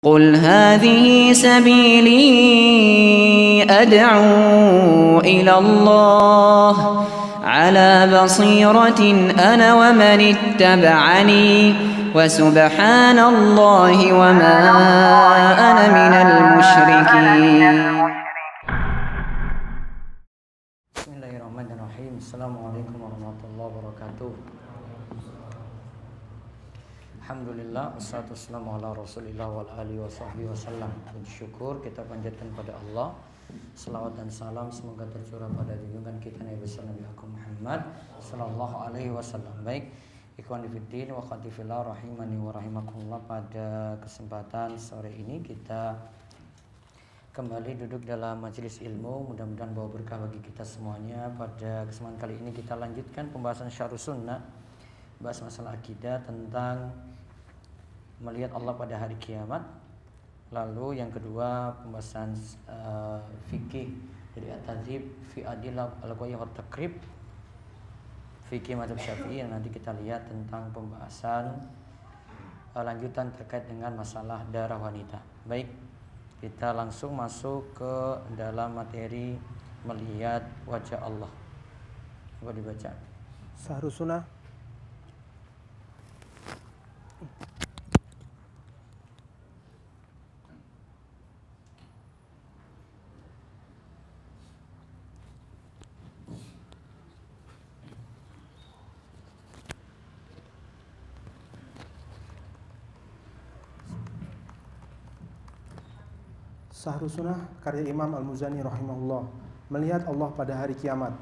قل هذه سبيلي أدعو إلى الله على بصيرة أنا ومن اتبعني وسبحان الله وما أنا من المشركين. Bismillahirrahmanirrahim. Assalamualaikum warahmatullahi wabarakatuh. Alhamdulillah, wassalatu wassalamu ala rasulillah wal alihi wa sahbihi wasallam. Syukur kita panjatkan pada Allah. Selawat dan salam semoga tercurah pada junjungan kita Nabi besar Nabi Agung Muhammad sallallahu alaihi wasallam. Baik, ikhwan fillah wa akhwati fillah rahimani wa rahimakumullah, pada kesempatan sore ini kita kembali duduk dalam majelis ilmu, mudah-mudahan bawa berkah bagi kita semuanya. Pada kesempatan kali ini kita lanjutkan pembahasan Syarhus Sunnah, bahas masalah akidah tentang melihat Allah pada hari kiamat. Lalu yang kedua pembahasan fikih dari at-tadzhib fi adillah al-qayyah wa takrib, fikih mazhab Syafi'i, yang nanti kita lihat tentang pembahasan lanjutan terkait dengan masalah darah wanita. Baik, kita langsung masuk ke dalam materi melihat wajah Allah. Coba dibaca. Syarhus Sunnah. Syarhus Sunnah karya Imam Al-Muzani rahimahullah, melihat Allah pada hari kiamat.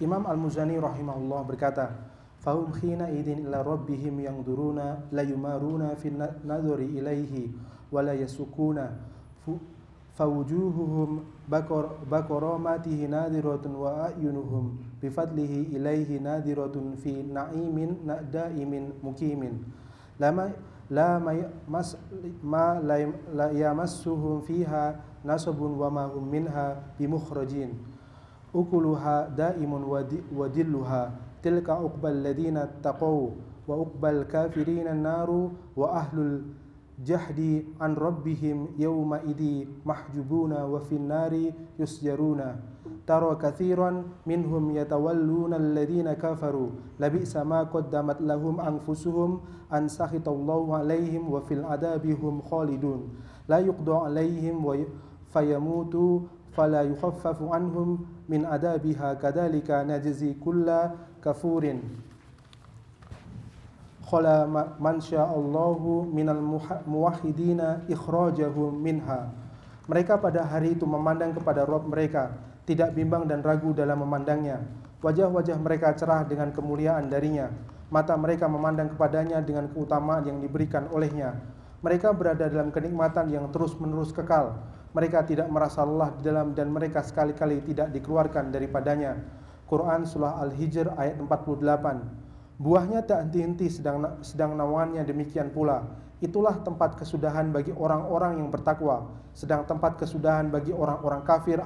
Imam Al-Muzani rahimahullah berkata, "Fahum khina idin ila rabbihim yangduruna la yumaruna fi nadhuri ilaihi wa la yasukuna fawujuhuhum baqaramatihi nadiratun wa ayunuhum bifadlihi ilaihi nadiratun fi na'imin daimin mukimin la yamassuhum fiha nasabun wa ma hum minha bimukhrajin ukuluha daimun wa dilluha tilka uqbal ladina taqaw wa uqbal kafirina naru wa ahlul jahdi an rabbihim yawma idi mahjubuna wa fin nari yusjaruna tara kathiran minhum yatawalluna alladhina kafaru labisa ma qaddamat lahum anfusuhum an sakhitallahu alaihim wa fil adabihum khalidun la yuqda alaihim wa fayamutu fala yukhaffafu anhum min adabiha kadhalika najzi kulla kafurin khala man sya'allahu minal muwahhidina ikhrajahum minha." Mereka pada hari itu memandang kepada Rabb mereka, tidak bimbang dan ragu dalam memandangnya. Wajah-wajah mereka cerah dengan kemuliaan darinya. Mata mereka memandang kepadanya dengan keutamaan yang diberikan olehnya. Mereka berada dalam kenikmatan yang terus-menerus kekal. Mereka tidak merasa lelah di dalam dan mereka sekali-kali tidak dikeluarkan daripadanya. Quran Surah Al-Hijr ayat 48. Buahnya tak henti-henti sedang nawangannya demikian pula. Itulah tempat kesudahan bagi orang-orang yang bertakwa, sedang tempat kesudahan bagi orang-orang kafir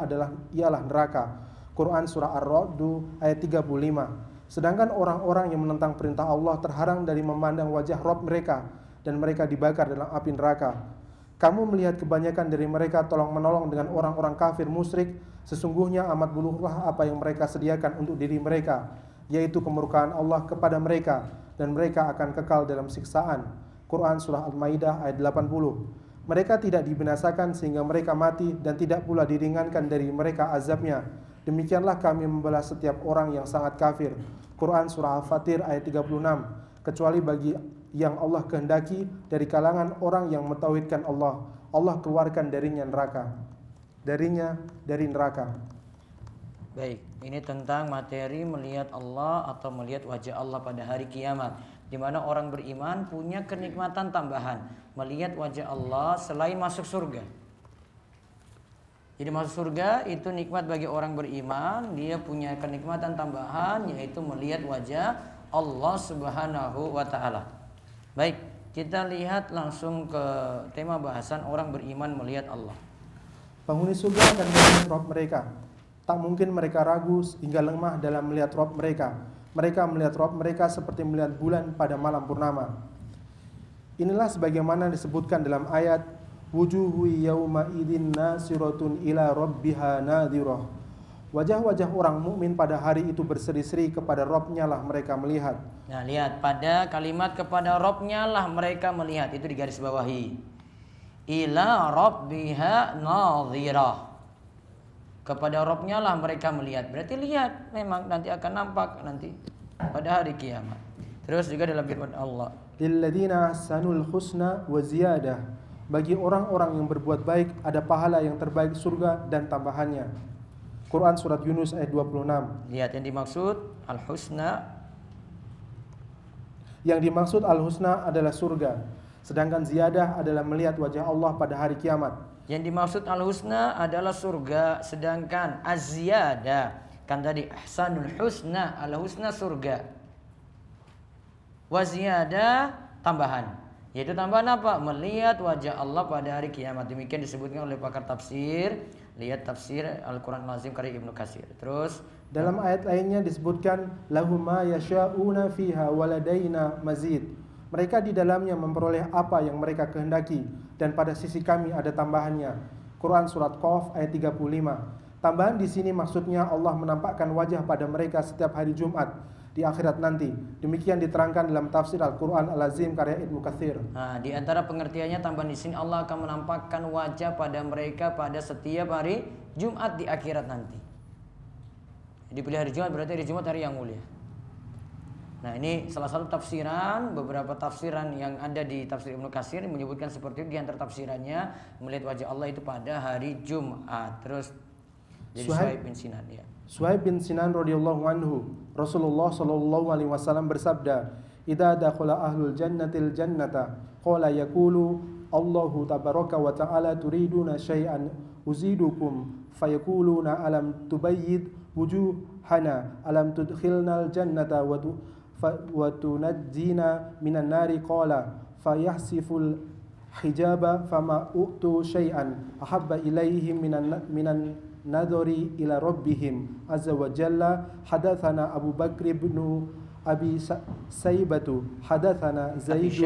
ialah neraka. Quran Surah Ar-Ra'd ayat 35. Sedangkan orang-orang yang menentang perintah Allah terhalang dari memandang wajah Rabb mereka, dan mereka dibakar dalam api neraka. Kamu melihat kebanyakan dari mereka tolong-menolong dengan orang-orang kafir musyrik. Sesungguhnya amat buruklah apa yang mereka sediakan untuk diri mereka, yaitu kemurkaan Allah kepada mereka, dan mereka akan kekal dalam siksaan. Quran Surah Al-Maidah ayat 80. Mereka tidak dibinasakan sehingga mereka mati, dan tidak pula diringankan dari mereka azabnya. Demikianlah kami membalas setiap orang yang sangat kafir. Quran Surah Al-Fatir ayat 36. Kecuali bagi yang Allah kehendaki dari kalangan orang yang mentauhidkan Allah, Allah keluarkan dari neraka. Baik, ini tentang materi melihat Allah atau melihat wajah Allah pada hari kiamat, di mana orang beriman punya kenikmatan tambahan melihat wajah Allah selain masuk surga. Jadi masuk surga itu nikmat bagi orang beriman, dia punya kenikmatan tambahan yaitu melihat wajah Allah Subhanahu wa taala. Baik, kita lihat langsung ke tema bahasan orang beriman melihat Allah. Penghuni surga akan melihat Rabb mereka. Tak mungkin mereka ragu hingga lemah dalam melihat Rabb mereka. Mereka melihat Rabb mereka seperti melihat bulan pada malam purnama. Inilah sebagaimana disebutkan dalam ayat wujuhu yawma idzin nasiratun ila rabbiha nadhirah. Wajah-wajah orang mukmin pada hari itu berseri-seri, kepada Rabb-Nya lah mereka melihat. Nah, lihat pada kalimat kepada Rabb-Nya lah mereka melihat, itu digarisbawahi. Ila rabbiha nadhirah. Kepada Rabb-Nya lah mereka melihat. Berarti lihat, memang nanti akan nampak nanti pada hari kiamat. Terus juga dalam firman Allah, Lilladzina ahsanul husna wa ziyadah. Bagi orang-orang yang berbuat baik ada pahala yang terbaik, surga dan tambahannya. Quran surat Yunus ayat 26. Lihat yang dimaksud al-husna. Yang dimaksud al-husna adalah surga, sedangkan ziyadah adalah melihat wajah Allah pada hari kiamat. Yang dimaksud al-husna adalah surga, sedangkan az-ziyadah kan tadi ahsanul husna, al-husna surga. Wa ziyadah tambahan. Yaitu tambahan apa? Melihat wajah Allah pada hari kiamat. Demikian disebutkan oleh pakar tafsir. Lihat tafsir Al-Quran Al-Azim karya Ibnu Katsir. Terus dalam ayat lainnya disebutkan lahum ma yasha'una fiha waladaina mazid. Mereka di dalamnya memperoleh apa yang mereka kehendaki, dan pada sisi kami ada tambahannya. Quran surat Qaf ayat 35. Tambahan di sini maksudnya Allah menampakkan wajah pada mereka setiap hari Jumat di akhirat nanti. Demikian diterangkan dalam tafsir Al-Quran Al-Azim karya Ibnu Katsir. Nah, di antara pengertiannya tambahan di sini Allah akan menampakkan wajah pada mereka pada setiap hari Jumat di akhirat nanti. Dipilih hari Jumat berarti hari Jumat hari yang mulia. Nah, ini salah satu tafsiran, beberapa tafsiran yang ada di tafsir Ibnu Katsir menyebutkan seperti itu. Di antara tafsirannya melihat wajah Allah itu pada hari Jumat. Terus jadi Suhaib bin Sinan ya. Suhaib bin Sinan radhiyallahu anhu, Rasulullah sallallahu alaihi wasallam bersabda, "Idza dakhala ahlul jannatil jannata, qala yaqulu Allahu tabaraka wa ta'ala turiduna syai'an uzidukum fayaquluna alam tubayyid wujuhana alam tudkhilnal jannata wa tunajjina minan nari qala fayahsiful hijaba fama u'tu syai'an ahabba ilaihim minan nadhari ila rabbihim azza wa jalla. Hadatsana Abu Bakr ibn Abi Saibatu hadatsana Zaid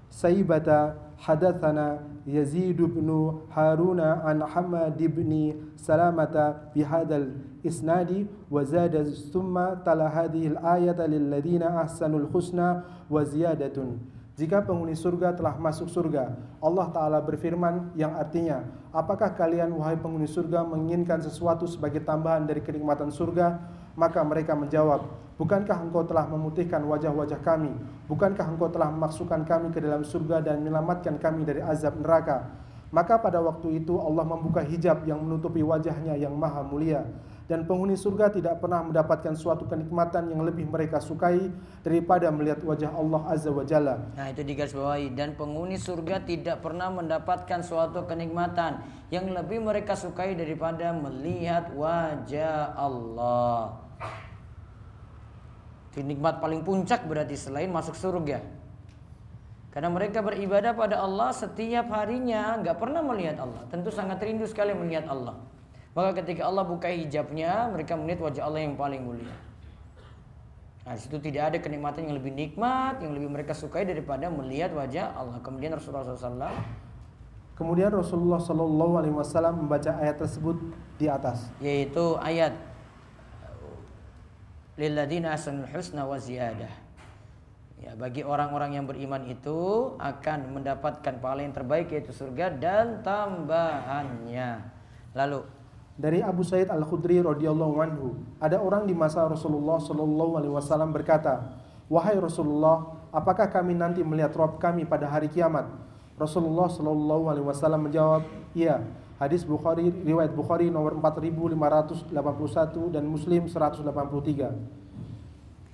Saibata hadatsana Yazid ibn Haruna an Hamad ibn Salamata bihadzal isnadi wa zada thumma tala hadhihi al-ayata lil ladzina ahsanul husna wa ziyadatun. Jika penghuni surga telah masuk surga, Allah Ta'ala berfirman yang artinya, apakah kalian wahai penghuni surga menginginkan sesuatu sebagai tambahan dari kenikmatan surga? Maka mereka menjawab, bukankah engkau telah memutihkan wajah-wajah kami? Bukankah engkau telah memasukkan kami ke dalam surga dan menyelamatkan kami dari azab neraka? Maka pada waktu itu Allah membuka hijab yang menutupi wajahnya yang maha mulia. Dan penghuni surga tidak pernah mendapatkan suatu kenikmatan yang lebih mereka sukai daripada melihat wajah Allah Azza wa Jalla. Nah, itu digarisbawahi. Dan penghuni surga tidak pernah mendapatkan suatu kenikmatan yang lebih mereka sukai daripada melihat wajah Allah. Itu nikmat paling puncak berarti selain masuk surga. Karena mereka beribadah pada Allah setiap harinya, nggak pernah melihat Allah. Tentu sangat rindu sekali melihat Allah. Maka ketika Allah buka hijabnya, mereka melihat wajah Allah yang paling mulia. Nah, di situ tidak ada kenikmatan yang lebih nikmat, yang lebih mereka sukai daripada melihat wajah Allah. Kemudian Rasulullah Sallallahu Alaihi Wasallam membaca ayat tersebut di atas, yaitu ayat lilladzina ahsanul husna wa ziyadah. Ya, bagi orang-orang yang beriman itu akan mendapatkan pahala yang terbaik, yaitu surga dan tambahannya. Lalu dari Abu Sa'id Al-Khudri radhiyallahu anhu, ada orang di masa Rasulullah sallallahu alaihi wasallam berkata, "Wahai Rasulullah, apakah kami nanti melihat Rabb kami pada hari kiamat?" Rasulullah sallallahu alaihi wasallam menjawab, "Iya." Hadis Bukhari, riwayat Bukhari nomor 4581 dan Muslim 183.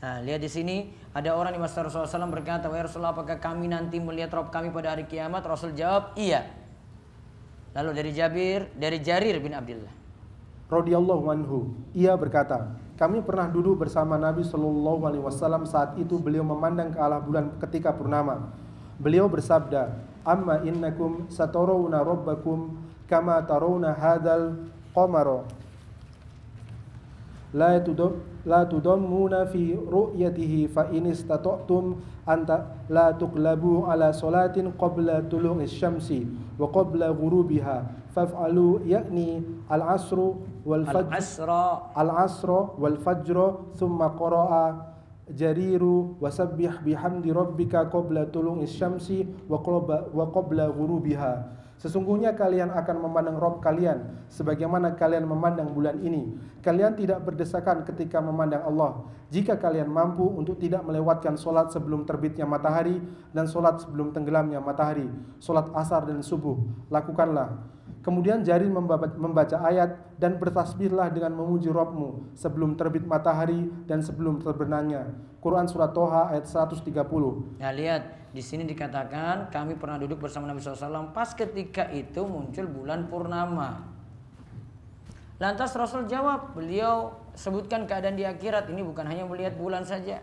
Nah, lihat di sini ada orang di masa Rasulullah SAW berkata, "Wahai Rasulullah, apakah kami nanti melihat Rabb kami pada hari kiamat?" Rasul jawab, "Iya." Lalu dari Jarir bin Abdullah radhiyallahu anhu, ia berkata, kami pernah duduk bersama Nabi sallallahu alaihi wasallam saat itu beliau memandang ke arah bulan ketika purnama. Beliau bersabda, "Amma innakum satarawna rabbakum kama tarawna hadzal qamara." la tudammuna fi ru'yatihi fa in istata'tum anta la tuqlabu ala salatin qabla tulu'is syamsi wa qabla ghurubiha faf'alu yakni al-asru wal fajr thumma qara'a jariru wasabbih bihamdi rabbika qabla tulu'is syamsi wa qabla ghurubiha. Sesungguhnya kalian akan memandang Rabb kalian sebagaimana kalian memandang bulan ini. Kalian tidak berdesakan ketika memandang Allah. Jika kalian mampu untuk tidak melewatkan solat sebelum terbitnya matahari dan solat sebelum tenggelamnya matahari, solat asar dan subuh, lakukanlah. Kemudian Jarir membaca ayat dan bertasbihlah dengan memuji Rabbmu sebelum terbit matahari dan sebelum terbenamnya. Quran surat Toha ayat 130. Nah, lihat di sini dikatakan kami pernah duduk bersama Nabi SAW pas ketika itu muncul bulan purnama. Lantas Rasul jawab, beliau sebutkan keadaan di akhirat, ini bukan hanya melihat bulan saja.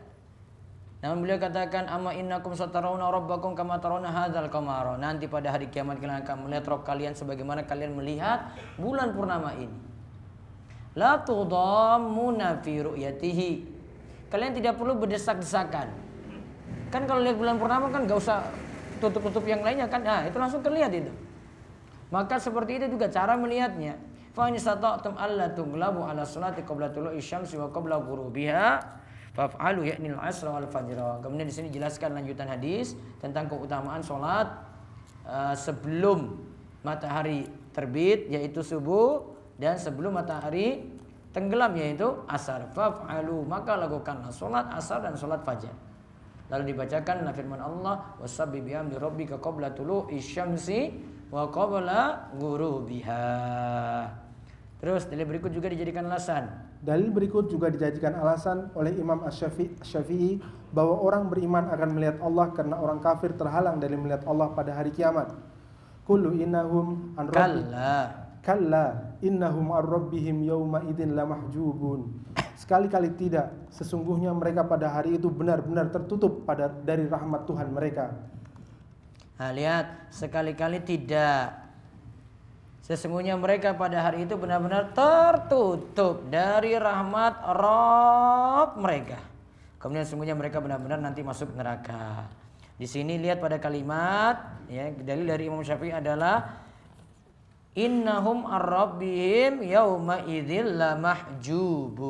Namun beliau katakan, amma innakum satarawna rabbakum kama tarawna hadzal qamara. Nanti pada hari kiamat kalian akan melihat Rabb kalian sebagaimana kalian melihat bulan purnama ini. La tudammuna fi ru'yatihi. Kalian tidak perlu berdesak-desakan. Kan kalau lihat bulan purnama kan gak usah tutup-tutup yang lainnya kan. Nah, itu langsung terlihat itu. Maka seperti itu juga cara melihatnya. Fa in sata'tum alla tughlabu ala salati qabla tulu'i syamsi wa qabla ghurubiha faf'alu yakni al-'asra wal fajr. Kemudian di sini jelaskan lanjutan hadis tentang keutamaan salat sebelum matahari terbit yaitu subuh dan sebelum matahari tenggelam yaitu asar. Faf'alu, maka lakukanlah salat asar dan salat fajar. Lalu dibacakan firman Allah, wasabbih bihamdi rabbika qabla tulu'i syamsi wa qabla ghurubiha. Terus dalil berikut juga dijadikan alasan. Dalil berikut juga dijadikan alasan oleh Imam Asy-Syafi'i bahwa orang beriman akan melihat Allah karena orang kafir terhalang dari melihat Allah pada hari kiamat. Kullu innahum an kalla innahum ar-rabbihim yawma idzin lamahjubun. Sekali-kali tidak, sesungguhnya mereka pada hari itu benar-benar tertutup dari rahmat Tuhan mereka. Nah, lihat, sekali-kali tidak. Sesungguhnya mereka pada hari itu benar-benar tertutup dari rahmat Rabb mereka. Kemudian sesungguhnya mereka benar-benar nanti masuk neraka. Di sini lihat pada kalimat, ya, dalil dari Imam Syafi'i adalah innahum ar-rabbihim yauma idzil lamahjubun.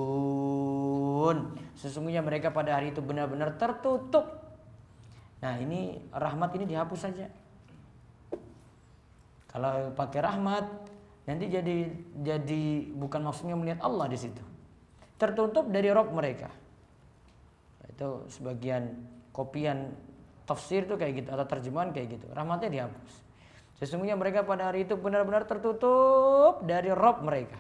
Sesungguhnya mereka pada hari itu benar-benar tertutup. Nah, ini rahmat ini dihapus saja. Kalau pakai rahmat nanti jadi bukan maksudnya melihat Allah di situ. Tertutup dari Rabb mereka. Itu sebagian kopian tafsir itu kayak gitu atau terjemahan kayak gitu. Rahmatnya dihapus. Sesungguhnya mereka pada hari itu benar-benar tertutup dari Rabb mereka.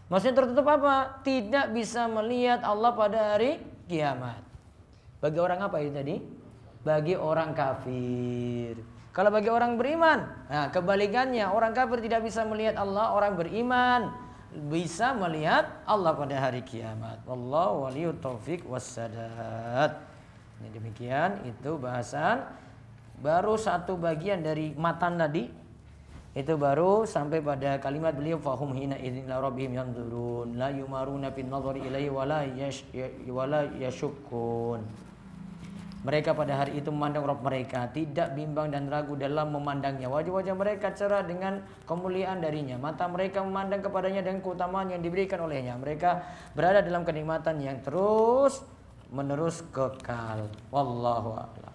Maksudnya tertutup apa? Tidak bisa melihat Allah pada hari kiamat. Bagi orang apa itu tadi? Bagi orang kafir. Kalau bagi orang beriman, nah kebalikannya, orang kafir tidak bisa melihat Allah, orang beriman bisa melihat Allah pada hari kiamat. Wallahu waliyut taufiq wassadad. Ini demikian, itu bahasan baru satu bagian dari matan tadi. Itu baru sampai pada kalimat beliau fahum hina idzin la rabbihim yanzurun la yumaruna fin nadhari ilaihi wala yashukun. Mereka pada hari itu memandang Rabb mereka, tidak bimbang dan ragu dalam memandangnya. Wajah-wajah mereka cerah dengan kemuliaan darinya. Mata mereka memandang kepadanya dengan keutamaan yang diberikan olehnya. Mereka berada dalam kenikmatan yang terus menerus kekal. Wallahu a'lam.